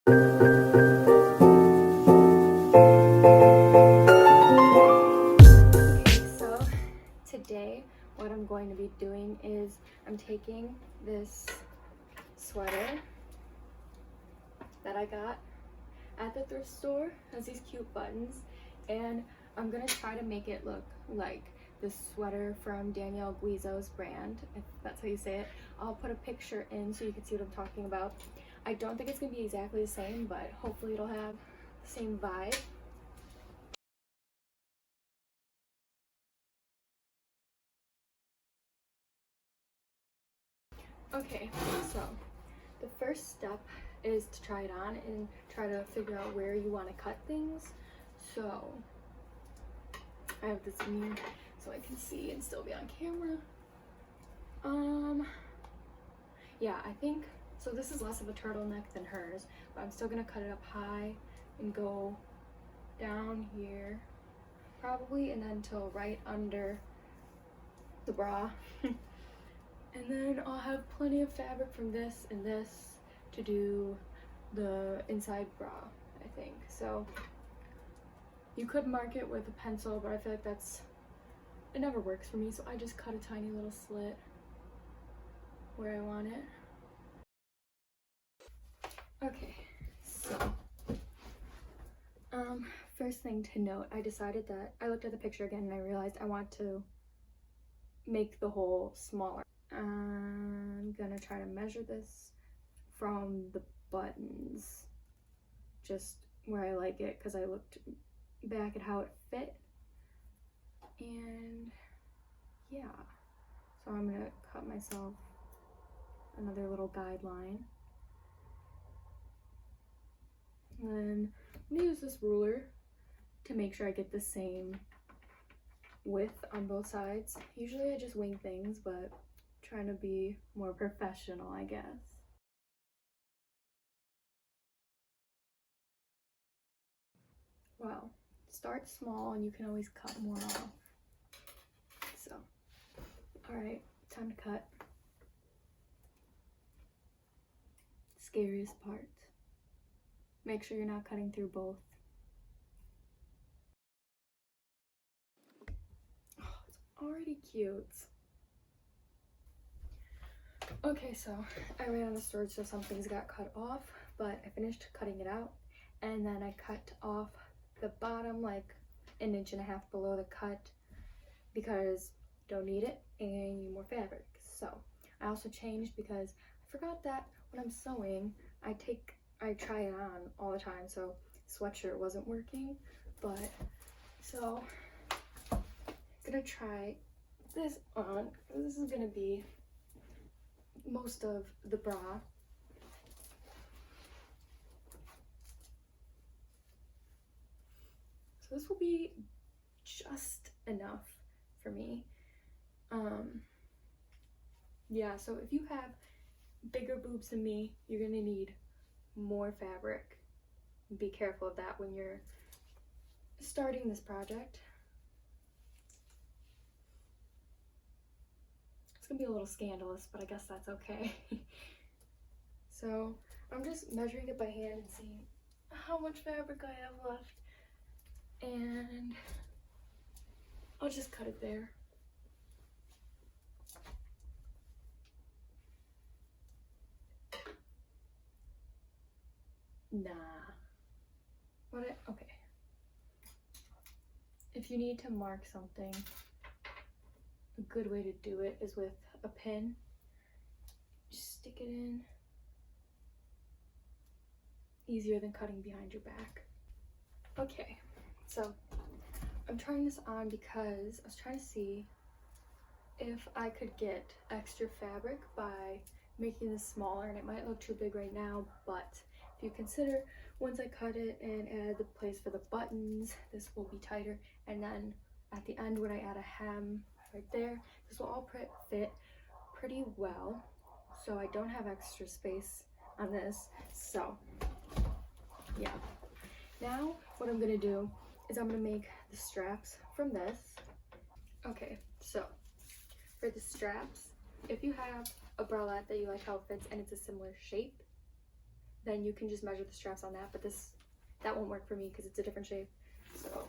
So today what I'm going to be doing is I'm taking this sweater that I got at the thrift store, has these cute buttons, and I'm gonna try to make it look like this sweater from Danielle Guizo's brand, if that's how you say it. I'll put a picture in so you can see what I'm talking about. I don't think it's gonna be exactly the same, but hopefully it'll have the same vibe. Okay, so the first step is to try it on and try to figure out where you want to cut things. So I have this knee so I can see and still be on camera. Yeah, I think so. This is less of a turtleneck than hers, but I'm still gonna cut it up high and go down here probably, and then till right under the bra. And then I'll have plenty of fabric from this and this to do the inside bra, I think. So you could mark it with a pencil, but I feel like it never works for me, so I just cut a tiny little slit where I want it. Okay, so first thing to note, I decided that I looked at the picture again and I realized I want to make the hole smaller. I'm gonna try to measure this from the buttons, just where I like it, because I looked back at how it fit, and yeah, so I'm gonna cut myself another little guideline, and then I'm gonna use this ruler to make sure I get the same width on both sides. Usually I just wing things, but trying to be more professional, I guess. Well, start small and you can always cut more off. So, alright, time to cut. Scariest part. Make sure you're not cutting through both. Oh, it's already cute. Okay, so I ran out of storage, so some things got cut off, but I finished cutting it out, and then I cut off the bottom like 1.5 inches below the cut because you don't need it and you need more fabric. So I also changed because I forgot that when I'm sewing, I try it on all the time, so sweatshirt wasn't working, but so I'm gonna try this on. This is gonna be most of the bra. So this will be just enough for me. Yeah, so if you have bigger boobs than me, you're gonna need more fabric. Be careful of that when you're starting this project. It's gonna be a little scandalous, but I guess that's okay. So I'm just measuring it by hand and seeing how much fabric I have left, and I'll just cut it there. Nah. Okay. If you need to mark something, a good way to do it is with a pin. Just stick it in. Easier than cutting behind your back. Okay, so I'm trying this on because I was trying to see if I could get extra fabric by making this smaller, and it might look too big right now, but if you consider once I cut it and add the place for the buttons, this will be tighter, and then at the end when I add a hem right there, this will all fit pretty well, so I don't have extra space on this. So yeah, now what I'm gonna do is I'm gonna make the straps from this. Okay, so for the straps, if you have a bralette that you like how it fits and it's a similar shape, then you can just measure the straps on that, but that won't work for me because it's a different shape. So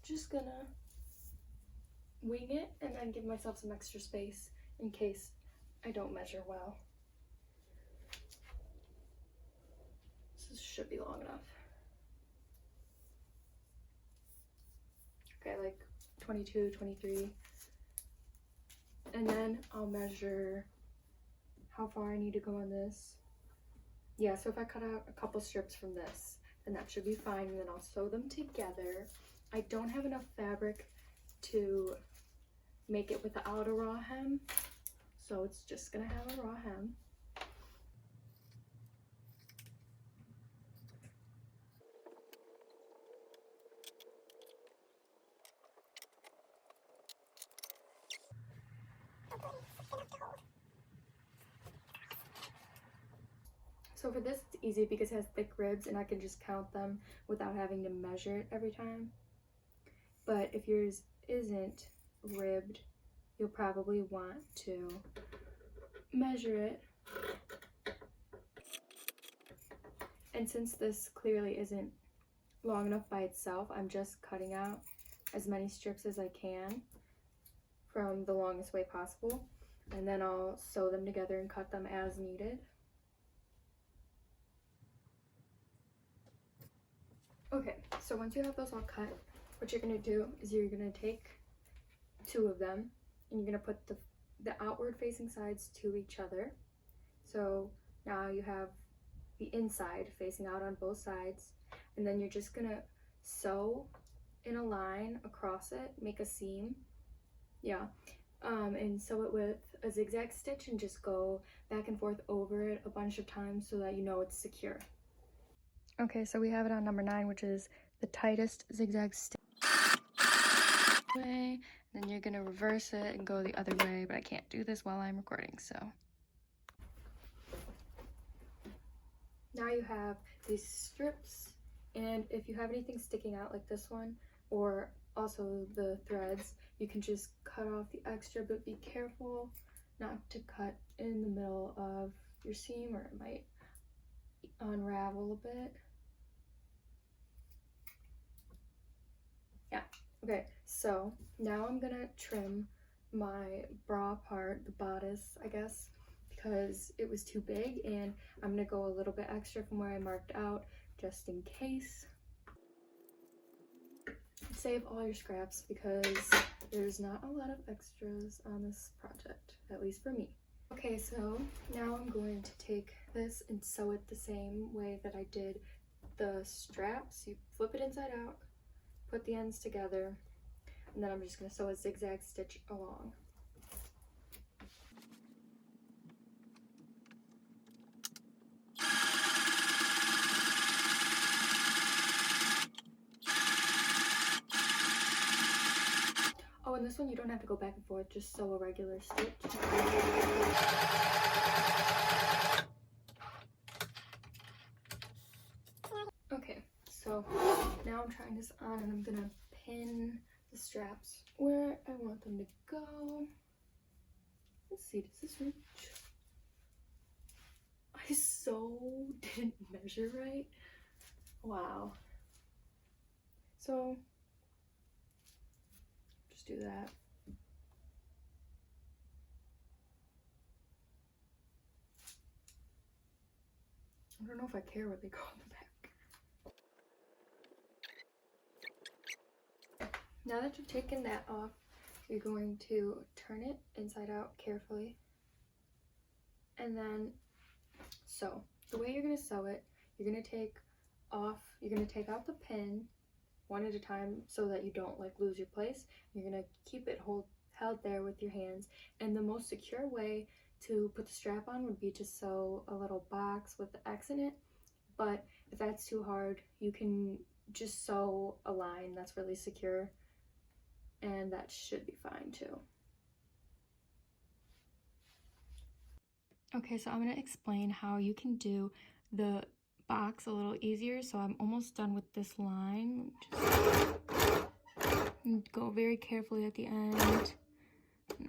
just gonna wing it and then give myself some extra space in case I don't measure well. This should be long enough. Okay, like 22, 23. And then I'll measure how far I need to go on this. Yeah, so if I cut out a couple strips from this, then that should be fine, and then I'll sew them together. I don't have enough fabric to make it without a raw hem, so it's just gonna have a raw hem. So for this, it's easy because it has thick ribs and I can just count them without having to measure it every time. But if yours isn't ribbed, you'll probably want to measure it. And since this clearly isn't long enough by itself, I'm just cutting out as many strips as I can from the longest way possible. And then I'll sew them together and cut them as needed. Okay, so once you have those all cut, what you're gonna do is you're gonna take two of them and you're gonna put the outward facing sides to each other. So now you have the inside facing out on both sides, and then you're just gonna sew in a line across it, make a seam, and sew it with a zigzag stitch and just go back and forth over it a bunch of times so that you know it's secure. Okay, so we have it on number 9, which is the tightest zigzag stitch way. Then you're gonna reverse it and go the other way, but I can't do this while I'm recording, so. Now you have these strips, and if you have anything sticking out like this one, or also the threads, you can just cut off the extra, but be careful not to cut in the middle of your seam or it might unravel a bit. Yeah, okay, so now I'm gonna trim my bra part, the bodice, I guess, because it was too big, and I'm gonna go a little bit extra from where I marked out just in case. Save all your scraps because there's not a lot of extras on this project, at least for me. Okay, so now I'm going to take this and sew it the same way that I did the straps. You flip it inside out, put the ends together, and then I'm just going to sew a zigzag stitch along. Oh, and this one you don't have to go back and forth, just sew a regular stitch. Okay, so now I'm trying this on and I'm gonna pin the straps where I want them to go. Let's see, does this reach? I so didn't measure right. Wow. So just do that. I don't know if I care where they go in the back. Now that you've taken that off, you're going to turn it inside out carefully. And then sew. The way you're going to sew it, you're going to take out the pin one at a time so that you don't like lose your place. You're going to keep it held there with your hands. And the most secure way to put the strap on would be to sew a little box with the X in it. But if that's too hard, you can just sew a line that's really secure, and that should be fine too. Okay, so I'm going to explain how you can do the box a little easier. So I'm almost done with this line. Just go very carefully at the end.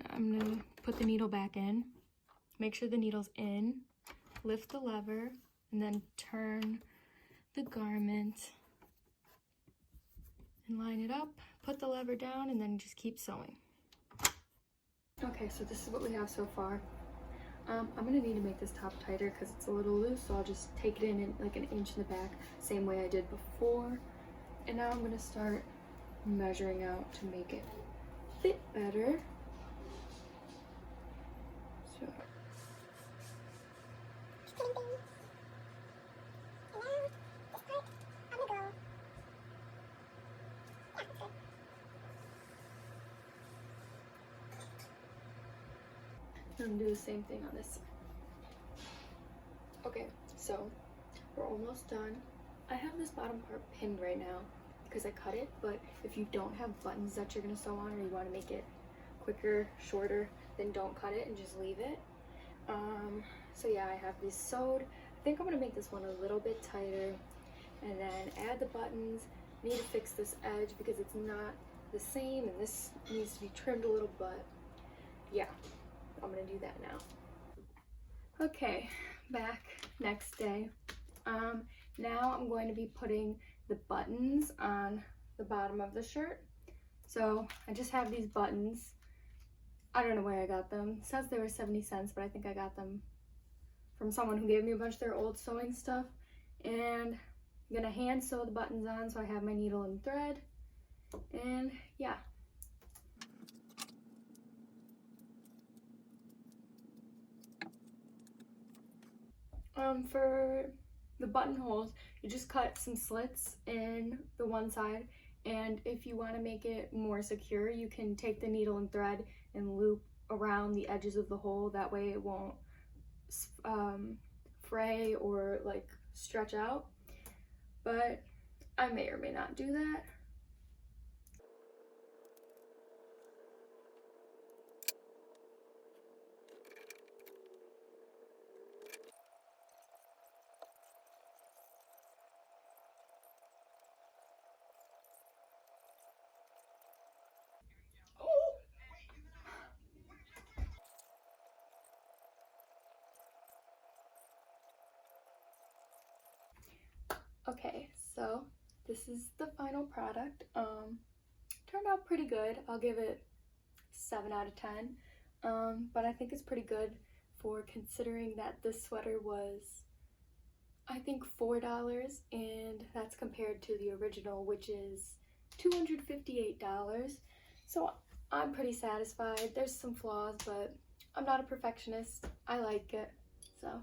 I'm going to put the needle back in. Make sure the needle's in. Lift the lever and then turn the garment and line it up, put the lever down, and then just keep sewing. Okay, so this is what we have so far. I'm gonna need to make this top tighter because it's a little loose, so I'll just take it in like an inch in the back, same way I did before. And now I'm gonna start measuring out to make it fit better. So I'm gonna do the same thing on this side. Okay, so we're almost done. I have this bottom part pinned right now because I cut it, but if you don't have buttons that you're gonna sew on, or you want to make it quicker, shorter, then don't cut it and just leave it. So yeah, I have this sewed. I think I'm gonna make this one a little bit tighter and then add the buttons. I need to fix this edge because it's not the same, and this needs to be trimmed a little, but yeah, I'm gonna do that now. Okay, back next day. Now I'm going to be putting the buttons on the bottom of the shirt. So I just have these buttons. I don't know where I got them. It says they were 70 cents, but I think I got them from someone who gave me a bunch of their old sewing stuff. And I'm gonna hand sew the buttons on, so I have my needle and thread. And yeah. For the buttonholes, you just cut some slits in the one side, and if you want to make it more secure, you can take the needle and thread and loop around the edges of the hole. That way it won't fray or like stretch out, but I may or may not do that. Okay, so this is the final product. Turned out pretty good. I'll give it 7 out of 10. But I think it's pretty good for considering that this sweater was, I think, $4, and that's compared to the original, which is $258. So I'm pretty satisfied. There's some flaws, but I'm not a perfectionist. I like it, so.